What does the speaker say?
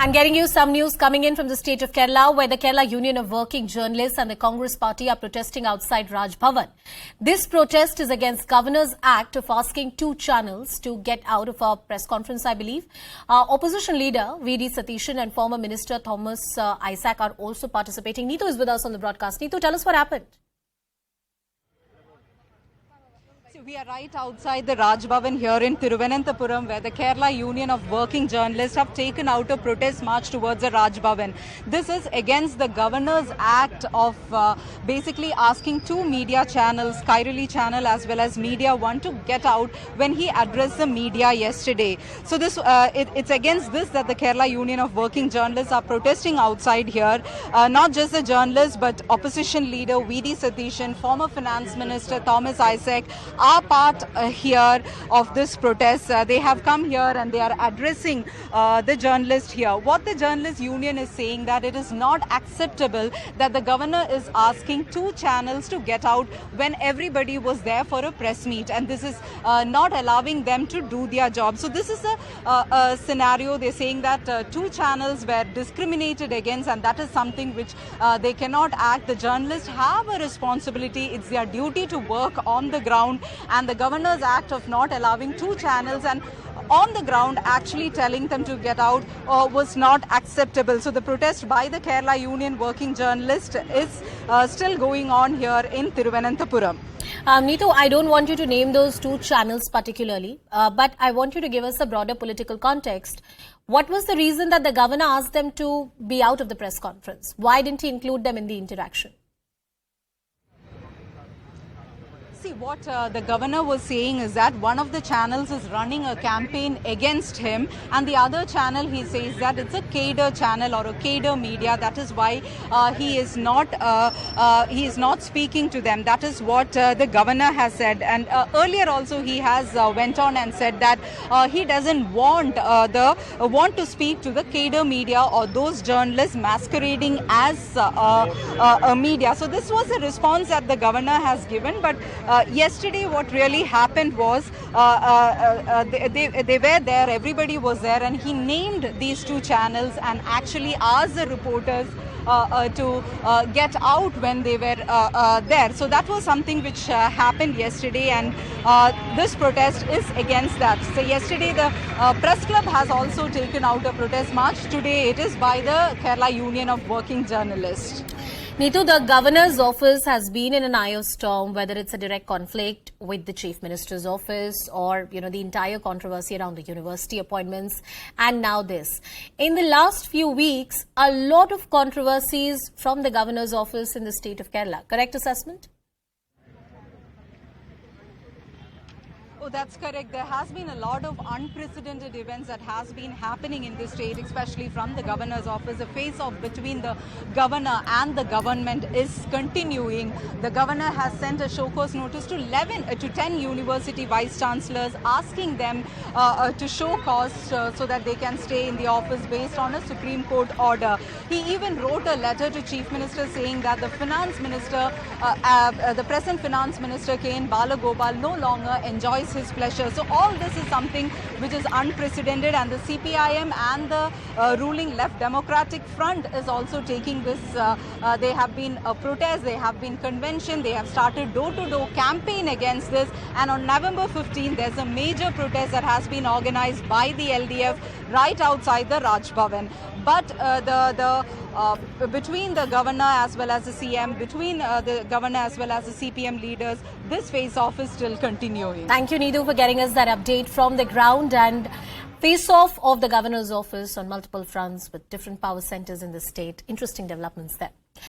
I'm getting you some news coming in from the state of Kerala, where the Kerala Union of Working Journalists and the Congress Party are protesting outside Raj Bhavan. This protest is against Governor's Act of asking two channels to get out of a press conference, I believe. Opposition leader V.D. Satishan and former Minister Thomas Isaac are also participating. Neetu is with us on the broadcast. Neetu, tell us what happened. We are right outside the Raj Bhavan here in Thiruvananthapuram, where the Kerala Union of Working Journalists have taken out a protest march towards the Raj Bhavan. This is against the Governor's Act of basically asking two media channels, Kairali channel as well as Media One, to get out when he addressed the media yesterday. So this it's against this that the Kerala Union of Working Journalists are protesting outside here. Not just the journalists, but opposition leader V.D. Satishan, former Finance Minister Thomas Isaac are part here of this protest. They have come here and they are addressing the journalists here. What the journalist union is saying, that it is not acceptable that the governor is asking two channels to get out when everybody was there for a press meet, and this is not allowing them to do their job. So this is a scenario. They're saying that two channels were discriminated against, and that is something which they cannot act. The journalists have a responsibility. It's their duty to work on the ground, and the Governor's Act of not allowing two channels and on the ground actually telling them to get out was not acceptable. So the protest by the Kerala Union Working Journalists is still going on here in Thiruvananthapuram. Neetu, I don't want you to name those two channels particularly, but I want you to give us a broader political context. What was the reason that the governor asked them to be out of the press conference? Why didn't he include them in the interaction? See, what the governor was saying is that one of the channels is running a campaign against him, and the other channel, he says that it's a cadre channel or a cadre media. That is why he is not speaking to them. That is what the governor has said. And earlier also he has went on and said that he doesn't want to speak to the cadre media or those journalists masquerading as a media. So this was a response that the governor has given, but yesterday what really happened was they were there, everybody was there, and he named these two channels and actually asked the reporters to get out when they were there. So that was something which happened yesterday, and this protest is against that. So yesterday the press club has also taken out a protest march. Today it is by the Kerala Union of Working Journalists. Neetu, the governor's office has been in an eye of storm, whether it's a direct conflict with the chief minister's office or, the entire controversy around the university appointments, and now this. In the last few weeks, a lot of controversies from the governor's office in the state of Kerala. Correct assessment? Oh, that's correct. There has been a lot of unprecedented events that has been happening in this state, especially from the governor's office. The face-off between the governor and the government is continuing. The governor has sent a show cause notice to 10 university vice chancellors, asking them to show cause so that they can stay in the office based on a Supreme Court order. He even wrote a letter to Chief Minister saying that the finance minister, the present finance minister K.N. Balagopal, no longer enjoys his pleasure. So all this is something which is unprecedented, and the CPIM and the ruling Left Democratic Front is also taking this. They have been a protest, they have been convention, they have started door-to-door campaign against this, and on November 15th there's a major protest that has been organized by the LDF right outside the Raj Bhavan. But between the governor as well as the CM, between the governor as well as the CPM leaders, this face-off is still continuing. Thank you, Neetu, for getting us that update from the ground. And face-off of the governor's office on multiple fronts with different power centers in the state. Interesting developments there.